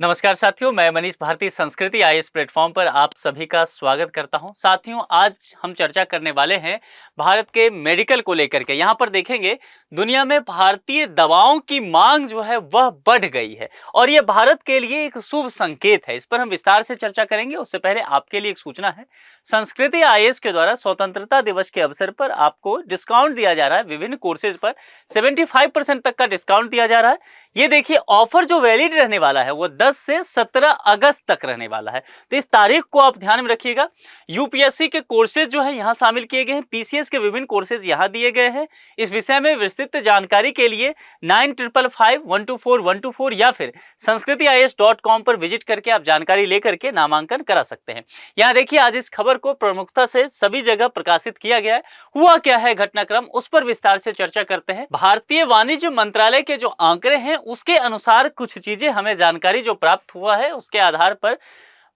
नमस्कार साथियों, मैं मनीष भारती संस्कृति आईएएस प्लेटफॉर्म पर आप सभी का स्वागत करता हूं। साथियों, आज हम चर्चा करने वाले हैं भारत के मेडिकल को लेकर के। यहां पर देखेंगे दुनिया में भारतीय दवाओं की मांग जो है वह बढ़ गई है और यह भारत के लिए एक शुभ संकेत है। इस पर हम विस्तार से चर्चा करेंगे। उससे पहले आपके लिए एक सूचना है, संस्कृति आईएएस के द्वारा स्वतंत्रता दिवस के अवसर पर आपको डिस्काउंट दिया जा रहा है। विभिन्न कोर्सेज पर 75% तक का डिस्काउंट दिया जा रहा है। ये देखिए, ऑफर जो वैलिड रहने वाला है वो 10 से 17 अगस्त तक रहने वाला है, तो इस तारीख को आप ध्यान में रखिएगा। यूपीएससी के कोर्सेज जो है यहाँ शामिल किए गए हैं, पीसीएस के विभिन्न कोर्सेज यहाँ दिए गए हैं। इस विषय में विस्तृत जानकारी के लिए 9555124124 या फिर sanskritIAS.com पर विजिट करके आप जानकारी लेकर के नामांकन करा सकते हैं। यहाँ देखिए, आज इस खबर को प्रमुखता से सभी जगह प्रकाशित किया गया है। हुआ क्या है घटनाक्रम, उस पर विस्तार से चर्चा करते हैं। भारतीय वाणिज्य मंत्रालय के जो आंकड़े हैं उसके अनुसार कुछ चीजें हमें जानकारी जो प्राप्त हुआ है उसके आधार पर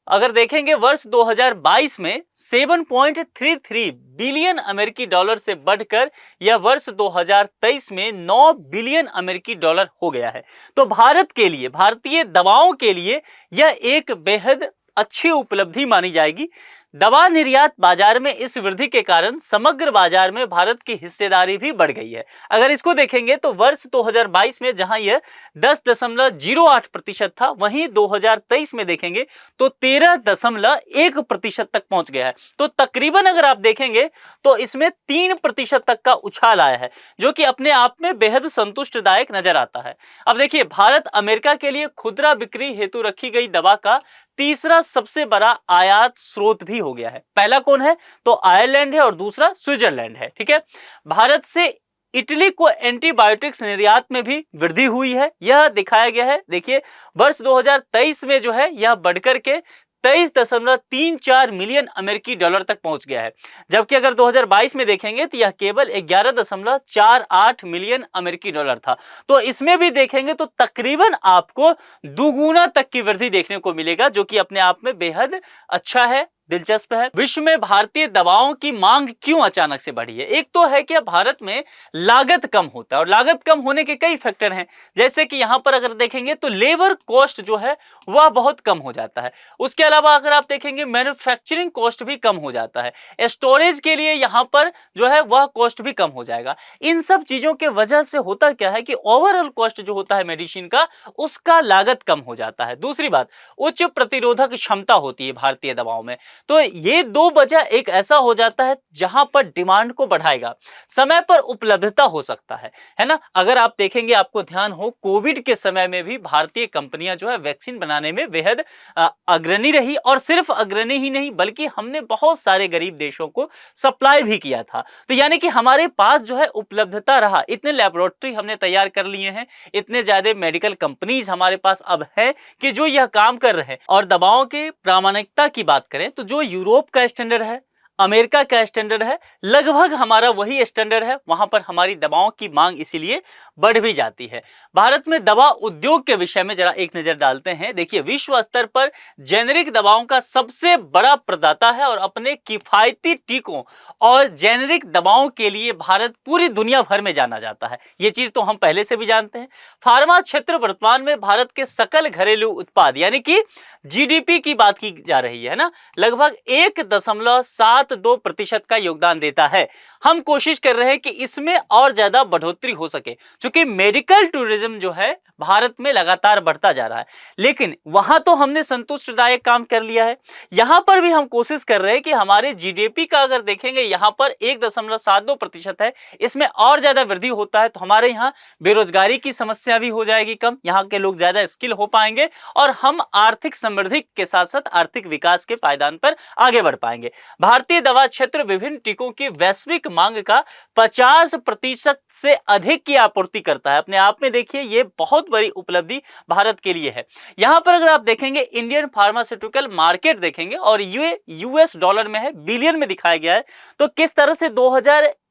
अगर देखेंगे, वर्ष 2022 में 7.33 बिलियन अमेरिकी डॉलर से बढ़कर यह वर्ष 2023 में 9 बिलियन अमेरिकी डॉलर हो गया है। तो भारत के लिए, भारतीय दवाओं के लिए यह एक बेहद अच्छी उपलब्धि मानी जाएगी। दवा निर्यात बाजार में इस वृद्धि के कारण समग्र बाजार में भारत की हिस्सेदारी भी बढ़ गई है। अगर इसको देखेंगे तो वर्ष 2022 में जहां यह 10.08% था, वहीं 2023 में देखेंगे तो 13.1% तक पहुंच गया है। तो तकरीबन अगर आप देखेंगे तो इसमें 3% तक का उछाल आया है, जो कि अपने आप में बेहद संतुष्टदायक नजर आता है। अब देखिए, भारत अमेरिका के लिए खुदरा बिक्री हेतु रखी गई दवा का तीसरा सबसे बड़ा आयात स्रोत भी हो गया है। पहला कौन है तो आयरलैंड है और दूसरा स्विट्जरलैंड है। ठीक है, भारत से इटली को एंटीबायोटिक्स निर्यात में भी वृद्धि हुई है, यह दिखाया गया है। देखिए, वर्ष 2023 में जो है यह बढ़कर के 23.34 मिलियन अमेरिकी डॉलर तक पहुंच गया है, जबकि अगर 2022 में देखेंगे तो यह केवल 11.48 मिलियन अमेरिकी डॉलर था। तो इसमें भी देखेंगे तो तकरीबन आपको दुगुना तक की वृद्धि देखने को मिलेगा, जो कि अपने आप में बेहद अच्छा है, दिलचस्प है। विश्व में भारतीय दवाओं की मांग क्यों अचानक से बढ़ी है? एक तो है कि भारत में लागत कम होता है और लागत कम होने के कई फैक्टर हैं, जैसे कि यहां पर अगर देखेंगे तो लेबर कॉस्ट जो है वह बहुत कम हो जाता है। उसके अलावा अगर आप देखेंगे मैन्युफैक्चरिंग कॉस्ट भी कम हो जाता है, स्टोरेज के लिए यहां पर जो है वह कॉस्ट भी कम हो जाएगा। इन सब चीजों के वजह से होता क्या है कि ओवरऑल कॉस्ट जो होता है मेडिसिन का, उसका लागत कम हो जाता है। दूसरी बात, उच्च प्रतिरोधक क्षमता होती है भारतीय दवाओं में। तो ये दो वजह एक ऐसा हो जाता है जहां पर डिमांड को बढ़ाएगा, समय पर उपलब्धता हो सकता है ना। अगर आप देखेंगे, आपको ध्यान हो, कोविड के समय में भी भारतीय कंपनियां जो है वैक्सीन बनाने में बेहद अग्रणी रही, और सिर्फ अग्रणी ही नहीं बल्कि हमने बहुत सारे गरीब देशों को सप्लाई भी किया था। तो यानी कि हमारे पास जो है उपलब्धता रहा, इतने लैबोरेटरी हमने तैयार कर लिए हैं, इतने ज्यादा मेडिकल कंपनीज हमारे पास अब है कि जो यह काम कर रहे हैं। और दवाओं के प्रामाणिकता की बात करें तो जो यूरोप का स्टैंडर्ड है, अमेरिका का स्टैंडर्ड है, लगभग हमारा वही स्टैंडर्ड है। वहां पर हमारी दवाओं की मांग इसीलिए बढ़ भी जाती है। भारत में दवा उद्योग के विषय में जरा एक नजर डालते हैं। देखिए, विश्व स्तर पर जेनेरिक दवाओं का सबसे बड़ा प्रदाता है और अपने किफायती टीकों और जेनेरिक दवाओं के लिए भारत पूरी दुनिया भर में जाना जाता है। ये चीज तो हम पहले से भी जानते हैं। फार्मा क्षेत्र वर्तमान में भारत के सकल घरेलू उत्पाद यानी कि जीडीपी की बात की जा रही है ना, लगभग 1.72% का योगदान देता है। हम कोशिश कर रहे हैं कि इसमें और ज्यादा बढ़ोतरी हो सके, क्योंकि मेडिकल टूरिज्म जो है भारत में लगातार बढ़ता जा रहा है। लेकिन वहां तो हमने संतुष्टदायक काम कर लिया है, यहां पर भी हम कोशिश कर रहे हैं कि हमारे जीडीपी का अगर देखेंगे यहां पर 1.72% है, इसमें और ज्यादा वृद्धि होता है तो हमारे यहाँ बेरोजगारी की समस्या भी हो जाएगी कम, यहाँ के लोग ज्यादा स्किल हो पाएंगे और हम आर्थिक समृद्धि के साथ साथ आर्थिक विकास के पायदान पर आगे बढ़ पाएंगे। भारतीय दवा क्षेत्र विभिन्न टीकों की वैश्विक मांग का 50% से अधिक की आपूर्ति करता है। अपने आप में देखिए, ये बहुत बड़ी उपलब्धि भारत के लिए है। यहां पर अगर आप देखेंगे इंडियन फार्मास्यूटिकल मार्केट देखेंगे और ये यूएस डॉलर में है, बिलियन में दिखाया गया है। तो किस तरह से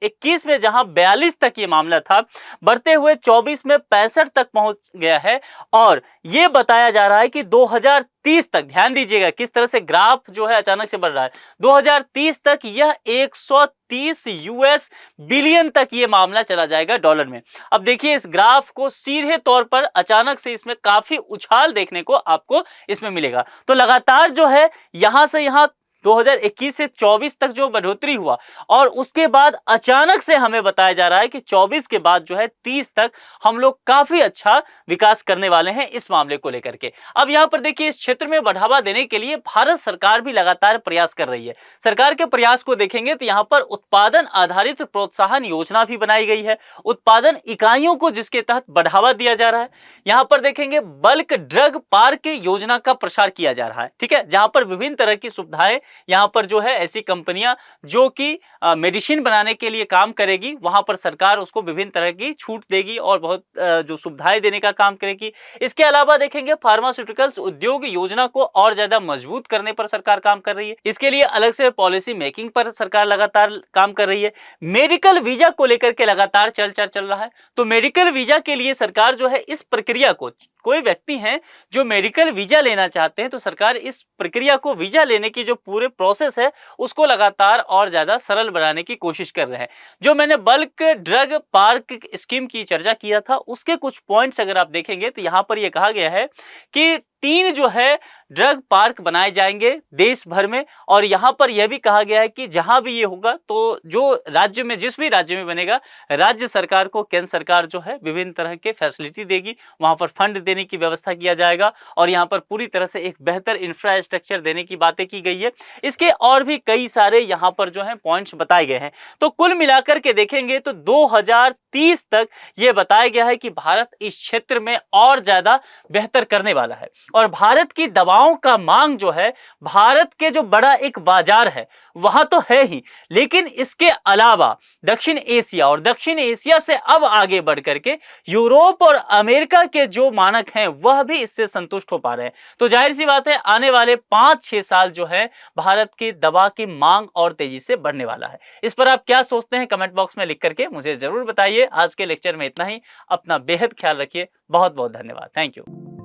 2021 में जहां 42 तक ये मामला था, बढ़ते हुए 24 में 65 तक पहुंच गया है। और ये बताया जा रहा है कि 2030 तक, ध्यान दीजिएगा किस तरह से ग्राफ जो है अचानक से बढ़ रहा है, 2030 तक यह 130 यूएस बिलियन तक ये मामला चला जाएगा डॉलर में। अब देखिए इस ग्राफ को सीधे तौर पर अचानक से इसमें काफी उछाल देखने को आपको इसमें मिलेगा। तो लगातार जो है यहां से यहां 2021 से 24 तक जो बढ़ोतरी हुआ, और उसके बाद अचानक से हमें बताया जा रहा है कि 24 के बाद जो है 30 तक हम लोग काफी अच्छा विकास करने वाले हैं इस मामले को लेकर के। अब यहां पर देखिए इस क्षेत्र में बढ़ावा देने के लिए भारत सरकार भी लगातार प्रयास कर रही है। सरकार के प्रयास को देखेंगे तो यहां पर उत्पादन आधारित प्रोत्साहन योजना भी बनाई गई है, उत्पादन इकाइयों को जिसके तहत बढ़ावा दिया जा रहा है। यहां पर देखेंगे बल्क ड्रग पार्क योजना का प्रसार किया जा रहा है, ठीक है, जहां पर विभिन्न तरह की सुविधाएं यहां पर जो है ऐसी कंपनियां जो कि मेडिसिन बनाने के लिए काम करेगी, वहां पर सरकार उसको विभिन्न तरह की छूट देगी और बहुत जो सुविधाएं देने का काम करेगी। इसके अलावा देखेंगे फार्मास्यूटिकल्स उद्योग योजना को और ज्यादा मजबूत करने पर सरकार काम कर रही है। इसके लिए अलग से पॉलिसी मेकिंग पर सरकार लगातार काम कर रही है। मेडिकल वीजा को लेकर के लगातार चल रहा है। तो मेडिकल वीजा के लिए सरकार जो है इस प्रक्रिया को, कोई व्यक्ति हैं जो मेडिकल वीजा लेना चाहते हैं तो सरकार इस प्रक्रिया को, वीजा लेने की जो पूरे प्रोसेस है उसको लगातार और ज्यादा सरल बनाने की कोशिश कर रहे हैं। जो मैंने बल्क ड्रग पार्क स्कीम की चर्चा किया था उसके कुछ पॉइंट्स अगर आप देखेंगे तो यहां पर यह कहा गया है कि 3 जो है ड्रग पार्क बनाए जाएंगे देश भर में, और यहां पर यह भी कहा गया है कि जहां भी ये होगा तो जो राज्य में, जिस भी राज्य में बनेगा, राज्य सरकार को केंद्र सरकार जो है विभिन्न तरह के फैसिलिटी देगी, वहां पर फंड देने की व्यवस्था किया जाएगा और यहां पर पूरी तरह से एक बेहतर इंफ्रास्ट्रक्चर देने की बातें की गई है। इसके और भी कई सारे यहां पर जो है पॉइंट्स बताए गए हैं। तो कुल मिलाकर के देखेंगे तो 2030 तक ये बताया गया है कि भारत इस क्षेत्र में और ज्यादा बेहतर करने वाला है। और भारत की दवाओं का मांग जो है, भारत के जो बड़ा एक बाजार है वहां तो है ही, लेकिन इसके अलावा दक्षिण एशिया, और दक्षिण एशिया से अब आगे बढ़ करके यूरोप और अमेरिका के जो मानक हैं वह भी इससे संतुष्ट हो पा रहे हैं। तो जाहिर सी बात है आने वाले 5-6 साल जो है भारत की दवा की मांग और तेजी से बढ़ने वाला है। इस पर आप क्या सोचते हैं कमेंट बॉक्स में लिख करके मुझे जरूर बताइए। आज के लेक्चर में इतना ही। अपना बेहद ख्याल रखिए। बहुत बहुत धन्यवाद। Thank you.